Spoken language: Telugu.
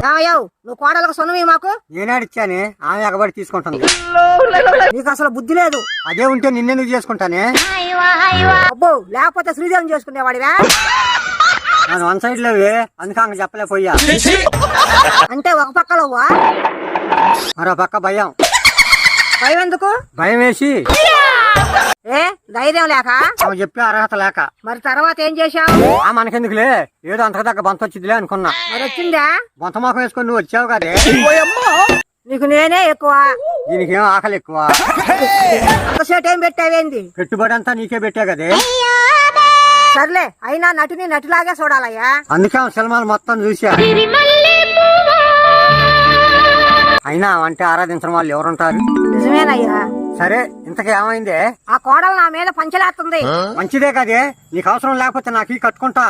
ఏమయ్యావు నువ్వు కోడలకు సొన్నవి మాకు నేనాడిచ్చానే ఆమె ఎగబడి తీసుకుంటుంది. నీకు అసలు బుద్ధి లేదు. అదే ఉంటే నిన్నెందుకు చేసుకుంటానే? అబ్బో లేకపోతే శ్రీదేవిని చేసుకునేవాడివా? నేను వన్ సైడ్ లోవి అందుకే ఆమె చెప్పలేకపోయా. అంటే ఒక పక్కలోవా మరో పక్క భయం. భయం ఎందుకు? భయం వేసి ఏ ధైర్యం లేక? ఆమె చెప్పే అర్హత లేక. మరి తర్వాత ఏం చేశావు? ఆ మనకెందుకులే, ఏదో అంతకు దగ్గర బంత వచ్చిందిలే అనుకున్నా. మరి వచ్చిందా? బొంత మొఖం వేసుకొని నువ్వు వచ్చావు కదే. నీకు నేనే ఎక్కువ. దీనికి ఏం ఆకలి ఎక్కువ. అంతసేటు ఏం పెట్టావేంది? పెట్టుబడి అంతా నీకే పెట్టా కదే. సర్లే అయినా నటుని నటులాగే చూడాలయ్యా. అందుకే ఆమె సినిమాలు మొత్తం చూసా. అయినా అంటే ఆరాధించిన వాళ్ళు ఎవరుంటారు? నిజమేనయ్యా. సరే ఇంతకీ ఏమైందే? ఆ కోడలు నా మీద పంచలేస్తుంది. మంచిదే కదే, నీకు అవసరం లేకపోతే నాకు కట్టుకుంటా.